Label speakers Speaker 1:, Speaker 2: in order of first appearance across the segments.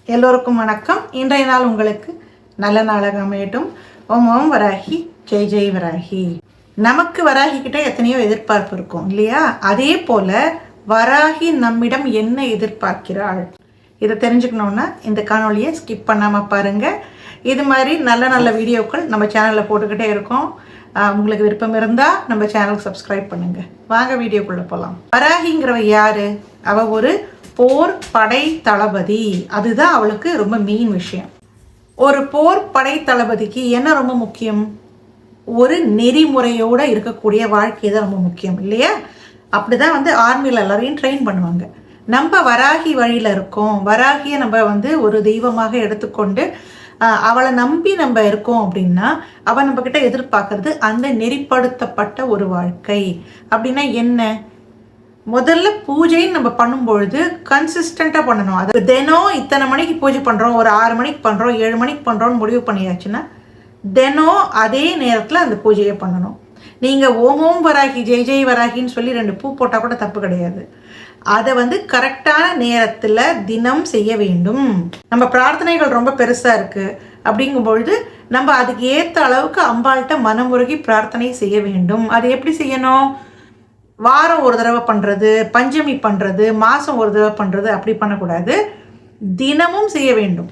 Speaker 1: எல்லோருக்கும் வணக்கம். இன்றைய நாள் உங்களுக்கு நல்ல நாளாக அமையட்டும். ஓம் ஓம் வராகி, ஜெய் ஜெய் வராகி. நமக்கு வராகி கிட்ட எத்தனையோ எதிர்பார்ப்பு இருக்கும் இல்லையா? அதே போல வராகி நம்மிடம் என்ன எதிர்பார்க்கிறாள், இதை தெரிஞ்சுக்கணுன்னா இந்த காணொலியை ஸ்கிப் பண்ணாமல் பாருங்கள். இது மாதிரி நல்ல நல்ல வீடியோக்கள் நம்ம சேனலில் போட்டுக்கிட்டே இருக்கோம். உங்களுக்கு விருப்பம் இருந்தால் நம்ம சேனலுக்கு சப்ஸ்கிரைப் பண்ணுங்கள். வாங்க வீடியோக்குள்ளே போகலாம். வராகிங்கிறவ யார்? அவள் ஒரு போர் படை தளபதி. அதுதான் அவளுக்கு ரொம்ப மெயின் விஷயம். ஒரு போர் படை தளபதிக்கு என்ன ரொம்ப முக்கியம்? ஒரு நெறிமுறையோடு இருக்கக்கூடிய வாழ்க்கை தான் ரொம்ப முக்கியம் இல்லையா? அப்படிதான் ஆர்மியில் எல்லாரையும் ட்ரெயின் பண்ணுவாங்க. நம்ம வராகி வழியில் இருக்கோம். வராகியை நம்ம ஒரு தெய்வமாக எடுத்துக்கொண்டு அவளை நம்பி நம்ம இருக்கோம் அப்படின்னா அவள் நம்மக்கிட்ட எதிர்பார்க்கறது அந்த நெறிப்படுத்தப்பட்ட ஒரு வாழ்க்கை. அப்படின்னா என்ன? முதல்ல பூஜைன்னு நம்ம பண்ணும்பொழுது கன்சிஸ்டண்ட்டாக பண்ணணும். அது தினம் இத்தனை மணிக்கு பூஜை பண்ணுறோம், ஒரு 6 மணிக்கு பண்ணுறோம், 7 மணிக்கு பண்ணுறோன்னு முடிவு பண்ணியாச்சுன்னா தினம் அதே நேரத்தில் அந்த பூஜையை பண்ணணும். நீங்கள் ஓம் ஓம் வராகி, ஜெய் ஜெய் வராகின்னு சொல்லி 2 பூ போட்டால் கூட தப்பு கிடையாது. அதை கரெக்டான நேரத்தில் தினம் செய்ய வேண்டும். நம்ம பிரார்த்தனைகள் ரொம்ப பெருசாக இருக்குது அப்படிங்கும்பொழுது நம்ம அதுக்கு ஏற்ற அளவுக்கு அம்பாள்கிட்ட மனமுருகி பிரார்த்தனை செய்ய வேண்டும். அது எப்படி செய்யணும்? வாரம் ஒரு தடவை பண்ணுறது, பஞ்சமி பண்ணுறது, மாதம் ஒரு தடவை பண்ணுறது, அப்படி பண்ணக்கூடாது. தினமும் செய்ய வேண்டும்.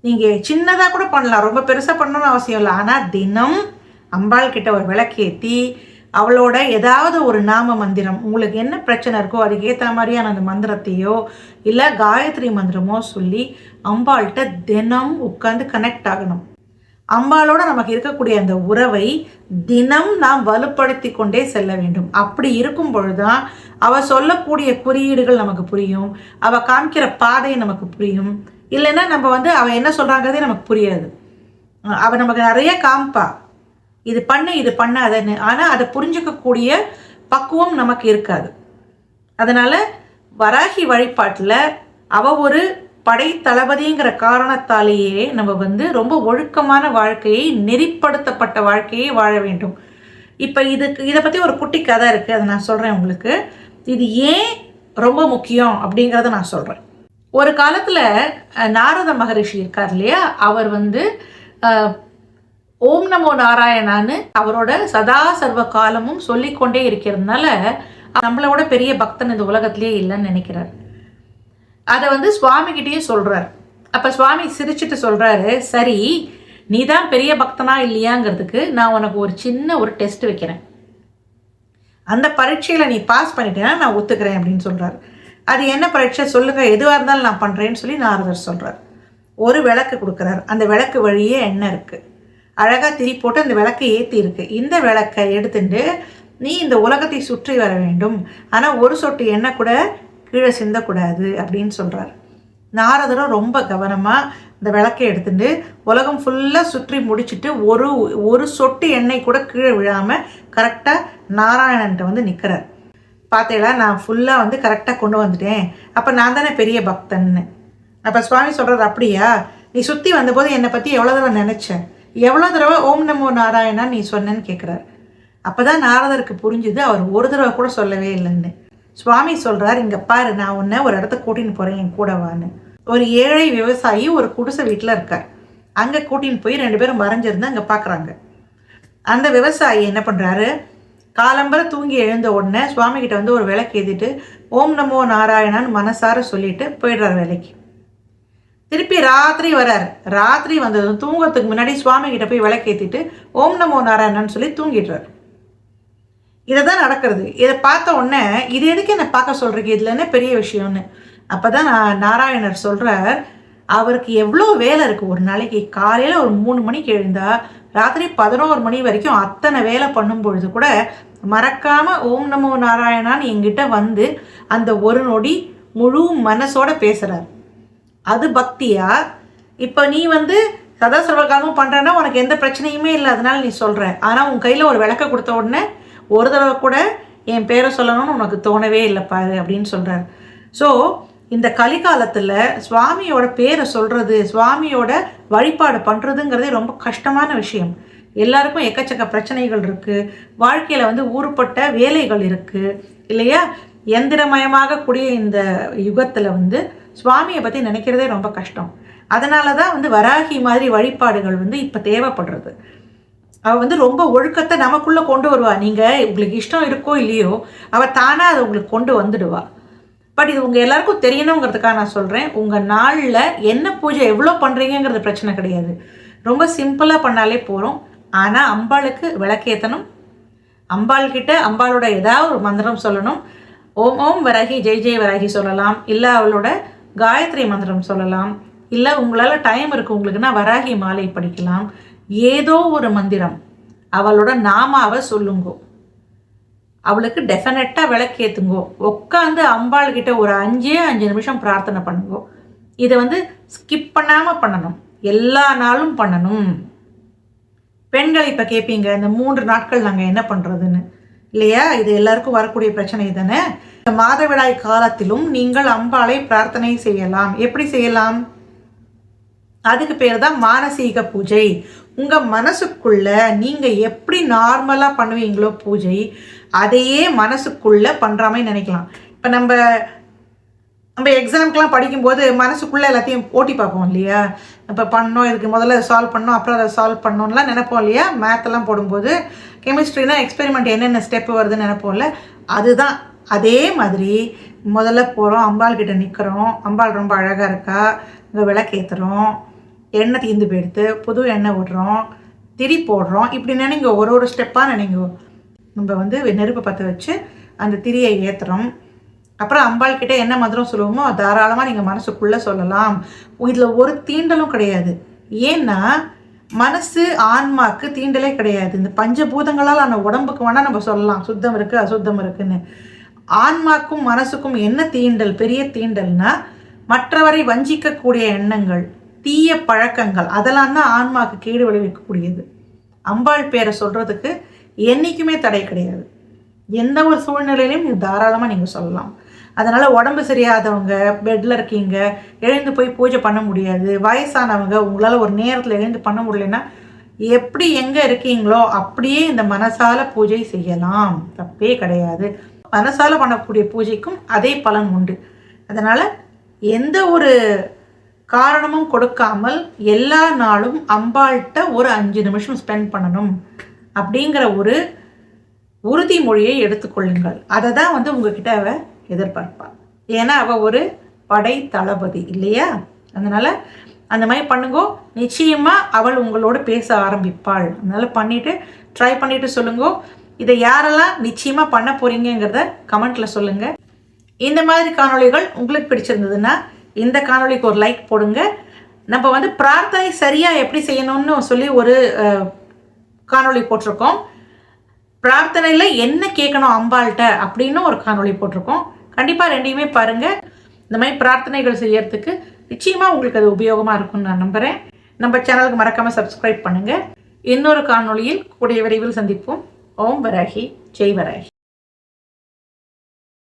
Speaker 1: நீங்கள் சின்னதாக கூட பண்ணலாம், ரொம்ப பெருசாக பண்ணணும்னு அவசியம் இல்லை. ஆனால் தினம் அம்பாள் கிட்ட ஒரு விளக்கேற்றி அவளோட ஏதாவது ஒரு நாம மந்திரம், உங்களுக்கு என்ன பிரச்சனை இருக்கோ அதுக்கு ஏற்ற மாதிரியான அந்த மந்திரத்தையோ இல்லை காயத்ரி மந்திரமோ சொல்லி அம்பாள்கிட்ட தினம் உட்காந்து கனெக்ட் ஆகணும். அம்பாளோட நமக்கு இருக்கக்கூடிய அந்த உறவை தினம் நாம் வலுப்படுத்தி கொண்டே செல்ல வேண்டும். அப்படி இருக்கும் பொழுதுதான் அவள் சொல்லக்கூடிய குறியீடுகள் நமக்கு புரியும், அவள் காமிக்கிற பாதை நமக்கு புரியும். இல்லைன்னா நம்ம அவள் என்ன சொல்கிறாங்கிறதே நமக்கு புரியாது. அவள் நமக்கு நிறைய காமிப்பா, இது பண்ணு இது பண்ணாதன்னு. ஆனால் அதை புரிஞ்சுக்கக்கூடிய பக்குவம் நமக்கு இருக்காது. அதனால் வராகி வழிபாட்டில் அவள் ஒரு படை தளபதிங்கிற காரணத்தாலேயே நம்ம ரொம்ப ஒழுக்கமான வாழ்க்கையை, நெறிப்படுத்தப்பட்ட வாழ்க்கையை வாழ வேண்டும். இப்போ இதை பற்றி ஒரு குட்டி கதை இருக்குது, அதை நான் சொல்கிறேன் உங்களுக்கு. இது ஏன் ரொம்ப முக்கியம் அப்படிங்கிறத நான் சொல்கிறேன். ஒரு காலத்தில் நாரத மகரிஷி இருக்கார் இல்லையா? அவர் ஓம் நமோ நாராயணான்னு அவரோட சதா சர்வ காலமும் சொல்லிக்கொண்டே இருக்கிறதுனால நம்மளோட பெரிய பக்தன் இந்த உலகத்திலே இல்லைன்னு நினைக்கிறார். அதை சுவாமிகிட்டையும் சொல்கிறார். அப்போ சுவாமி சிரிச்சுட்டு சொல்கிறாரு, சரி நீ தான் பெரிய பக்தனா இல்லையாங்கிறதுக்கு நான் உனக்கு ஒரு சின்ன டெஸ்ட் வைக்கிறேன். அந்த பரீட்சையில் நீ பாஸ் பண்ணிட்டேன்னா நான் ஒத்துக்கிறேன் அப்படின்னு சொல்கிறார். அது என்ன பரீட்சை சொல்லுங்கள், எதுவாக இருந்தாலும் நான் பண்ணுறேன்னு சொல்லி நாரதர் சொல்கிறார். ஒரு விளக்கு கொடுக்குறார். அந்த விளக்கு வழியே எண்ணெய் இருக்குது, அழகாக திரி போட்டு அந்த விளக்கை ஏற்றி இருக்குது. இந்த விளக்கை எடுத்துட்டு நீ இந்த உலகத்தை சுற்றி வர வேண்டும், ஆனால் ஒரு சொட்டு எண்ணெய் கூட கீழே சிந்தக்கூடாது அப்படின்னு சொல்கிறார். நாரதரும் ரொம்ப கவனமாக இந்த விளக்கை எடுத்துட்டு உலகம் ஃபுல்லாக சுற்றி முடிச்சுட்டு ஒரு சொட்டு எண்ணெய் கூட கீழே விழாமல் கரெக்டாக நாராயணன்ட்ட நிற்கிறார். பார்த்தேடா, நான் ஃபுல்லாக கரெக்டாக கொண்டு வந்துட்டேன், அப்போ நான் தானே பெரிய பக்தன்னு. அப்போ சுவாமி சொல்கிறார், அப்படியா? நீ சுற்றி வந்தபோது என்னை பற்றி எவ்வளோ தடவை நினச்சேன், எவ்வளோ தடவை ஓம் நமோ நாராயணா நீ சொன்னேன்னு கேட்குறார். அப்போ தான் நாரதருக்கு புரிஞ்சுது அவர் ஒரு தடவை கூட சொல்லவே இல்லைன்னு. சுவாமி சொல்கிறார், இங்கே பாரு, நான் உன்னை ஒரு இடத்த கூட்டின்னு போகிறேன், என் கூட வான்னு. ஒரு ஏழை விவசாயி ஒரு குடிசை வீட்டில் இருக்கார். அங்கே கூட்டின்னு போய் 2 பேரும் மறைஞ்சிருந்து அங்கே பார்க்குறாங்க. அந்த விவசாயி என்ன பண்ணுறாரு, காலம்பரை தூங்கி எழுந்த உடனே சுவாமிகிட்ட ஒரு விளக்கு ஏற்றிட்டு ஓம் நமோ நாராயணான்னு மனசார சொல்லிட்டு போயிடுறார் வேலைக்கு. திருப்பி ராத்திரி வரார். ராத்திரி வந்ததும் தூங்குறதுக்கு முன்னாடி சுவாமிகிட்ட போய் விளக்கு ஏற்றிட்டு ஓம் நமோ நாராயணான்னு சொல்லி தூங்கிடுறார். இதை தான் நடக்கிறது. இதை பார்த்த உடனே இது எதுக்கு என்னை பார்க்க சொல்கிறீங்க, இதில் என்ன பெரிய விஷயம்னு. அப்போ தான் நாராயணர் சொல்கிறார், அவருக்கு எவ்வளோ வேலை இருக்குது. ஒரு நாளைக்கு காலையில் ஒரு 3 மணிக்கு எழுந்தால் ராத்திரி 11 மணி வரைக்கும் அத்தனை வேலை பண்ணும் பொழுது கூட மறக்காமல் ஓம் நமோ நாராயணான்னு என்கிட்ட அந்த ஒரு நொடி முழு மனசோட பேசுகிறார். அது பக்தியா? இப்போ நீ சதா சர்வகாலமும் பண்ணுறேன்னா உனக்கு எந்த பிரச்சனையுமே இல்லை, அதனால நீ சொல்கிற. ஆனால் உன் கையில் ஒரு விளக்க கொடுத்த உடனே ஒரு தடவை கூட என் பேரை சொல்லணும்னு உனக்கு தோணவே இல்லை பாரு அப்படின்னு சொல்கிறார். ஸோ இந்த கலிகாலத்தில் சுவாமியோட பேரை சொல்கிறது, சுவாமியோட வழிபாடு பண்ணுறதுங்கிறதே ரொம்ப கஷ்டமான விஷயம். எல்லாருக்கும் எக்கச்சக்க பிரச்சனைகள் இருக்குது, வாழ்க்கையில் ஊறுபட்ட வேலைகள் இருக்குது இல்லையா? எந்திரமயமாக கூடிய இந்த யுகத்தில் சுவாமியை பற்றி நினைக்கிறதே ரொம்ப கஷ்டம். அதனால தான் வந்து வராகி மாதிரி வழிபாடுகள் வந்து இப்போ தேவைப்படுறது. அவள் வந்து ரொம்ப ஒழுக்கத்தை நமக்குள்ளே கொண்டு வருவா. நீங்கள் உங்களுக்கு இஷ்டம் இருக்கோ இல்லையோ அவள் தானாக அதை உங்களுக்கு கொண்டு வந்துடுவா. பட் இது உங்கள் எல்லாருக்கும் தெரியணுங்கிறதுக்காக நான் சொல்கிறேன். உங்கள் நாளில் என்ன பூஜை எவ்வளோ பண்ணுறீங்கிறது பிரச்சனை கிடையாது. ரொம்ப சிம்பிளாக பண்ணாலே போகிறோம். ஆனால் அம்பாளுக்கு விளக்கேற்றணும். அம்பாள்கிட்ட அம்பாளோட ஏதாவது ஒரு மந்திரம் சொல்லணும். ஓம் ஓம் வராகி ஜெய் ஜெய் வராகி சொல்லலாம். இல்லை அவளோட காயத்ரி மந்திரம் சொல்லலாம். இல்லை உங்களால் டைம் இருக்குது உங்களுக்குன்னா வராகி மாலை படிக்கலாம். ஏதோ ஒரு மந்திரம் அவளோட நாமாவை சொல்லுங்கோ. அவளுக்கு டெஃபினட்டாக விளக்கேற்றுங்கோ. உட்காந்து அம்பாள்கிட்ட ஒரு 5 நிமிஷம் பிரார்த்தனை பண்ணுங்கோ. இதை வந்து ஸ்கிப் பண்ணாமல் பண்ணணும். எல்லா நாளும் பண்ணணும். பெண்கள் இப்போ கேட்பீங்க, இந்த 3 நாட்கள் நாங்கள் என்ன பண்ணுறதுன்னு இல்லையா? இது எல்லாருக்கும் வரக்கூடிய பிரச்சனை தானே. இந்த மாதவிடாய் காலத்திலும் நீங்கள் அம்பாளை பிரார்த்தனை செய்யலாம். எப்படி செய்யலாம்? அதுக்கு பேர் தான் மானசீக பூஜை. உங்கள் மனசுக்குள்ள நீங்கள் எப்படி நார்மலாக பண்ணுவீங்களோ பூஜை, அதையே மனசுக்குள்ளே பண்ணுற மாதிரி நினைக்கலாம். இப்போ நம்ம எக்ஸாம்க்கெலாம் படிக்கும்போது மனசுக்குள்ளே எல்லாத்தையும் ஓட்டி பார்ப்போம் இல்லையா? இப்போ பண்ணோம், இதுக்கு முதல்ல சால்வ் பண்ணோம், அப்புறம் அதை சால்வ் பண்ணோம்லாம் நினைப்போம் இல்லையா? மேத்தெல்லாம் போடும்போது கெமிஸ்ட்ரினா எக்ஸ்பெரிமெண்ட் என்னென்ன ஸ்டெப்பு வருதுன்னு நினைப்போம்ல. அதுதான் அதே மாதிரி முதல்ல போகிறோம், அம்பாள்கிட்ட நிற்கிறோம். அம்பாள் ரொம்ப அழகாக இருக்கா, இங்கே விளக்கேற்றுறோம், எண்ணெய் தீர்ந்து போயிடுத்து, புது எண்ணெய் விடுறோம், திரி போடுறோம். இப்படி நினைங்க, ஒரு ஸ்டெப்பாக நினைங்க. நம்ம வந்து நெருப்பை பற்ற வச்சு அந்த திரியை ஏற்றுறோம். அப்புறம் அம்பாள்கிட்ட என்ன மந்திரம் சொல்லுவோமோ தாராளமாக நீங்கள் மனசுக்குள்ளே சொல்லலாம். இதில் ஒரு தீண்டலும் கிடையாது. ஏன்னா மனசு ஆன்மாக்கு தீண்டலே கிடையாது. இந்த பஞ்சபூதங்களால் ஆன உடம்புக்கு வேணால் நம்ம சொல்லலாம் சுத்தம் இருக்குது அசுத்தம் இருக்குன்னு. ஆன்மாக்கும் மனசுக்கும் என்ன தீண்டல், பெரிய தீண்டல்னா மற்றவரை வஞ்சிக்கக்கூடிய எண்ணங்கள், தீய பழக்கங்கள், அதெல்லாம் தான் ஆன்மாவுக்கு கேடு விளைவிக்கக்கூடியது. அம்பாள் பேரை சொல்கிறதுக்கு என்றைக்குமே தடை கிடையாது. எந்த ஒரு சூழ்நிலையிலையும் இது தாராளமாக நீங்கள் சொல்லலாம். அதனால் உடம்பு சரியாதவங்க, பெட்டில் இருக்கீங்க, எழுந்து போய் பூஜை பண்ண முடியாது, வயசானவங்க, உங்களால் ஒரு நேரத்தில் எழுந்து பண்ண முடியலன்னா எப்படி எங்கே இருக்கீங்களோ அப்படியே இந்த மனசால பூஜை செய்யலாம். தப்பே கிடையாது. மனசால பண்ணக்கூடிய பூஜைக்கும் அதே பலன் உண்டு. அதனால் எந்த ஒரு காரணமும் கொடுக்காமல் எல்லா நாளும் அம்பாள்கிட்ட ஒரு 5 நிமிஷம் ஸ்பெண்ட் பண்ணணும் அப்படிங்கிற ஒரு உறுதிமொழியை எடுத்துக்கொள்ளுங்கள். அதை தான் வந்து உங்ககிட்ட அவள் எதிர்பார்ப்பாள். ஏன்னா அவள் ஒரு படை தளபதி இல்லையா? அதனால் அந்த மாதிரி பண்ணுங்கோ. நிச்சயமாக அவள் உங்களோட பேச ஆரம்பிப்பாள். அதனால் ட்ரை பண்ணிவிட்டு சொல்லுங்கோ. இதை யாரெல்லாம் நிச்சயமாக பண்ண போகிறீங்கிறத கமெண்ட்டில் சொல்லுங்கள். இந்த மாதிரி காணொளிகள் உங்களுக்கு பிடிச்சிருந்ததுன்னா இந்த காணொளிக்கு ஒரு லைக் போடுங்க. நம்ம வந்து பிரார்த்தனை சரியாக எப்படி செய்யணும்னு சொல்லி ஒரு காணொளி போட்டிருக்கோம். பிரார்த்தனையில் என்ன கேட்கணும் அம்பாள்கிட்ட அப்படின்னு ஒரு காணொளி போட்டிருக்கோம். கண்டிப்பாக ரெண்டையுமே பாருங்கள். இந்த மாதிரி பிரார்த்தனைகள் செய்யறதுக்கு நிச்சயமாக உங்களுக்கு அது உபயோகமாக இருக்கும்னு நான் நம்புகிறேன். நம்ம சேனலுக்கு மறக்காமல் சப்ஸ்கிரைப் பண்ணுங்கள். இன்னொரு காணொளியில் கூடிய விரைவில் சந்திப்போம். ஓம் வராகி, ஜெய் வராகி.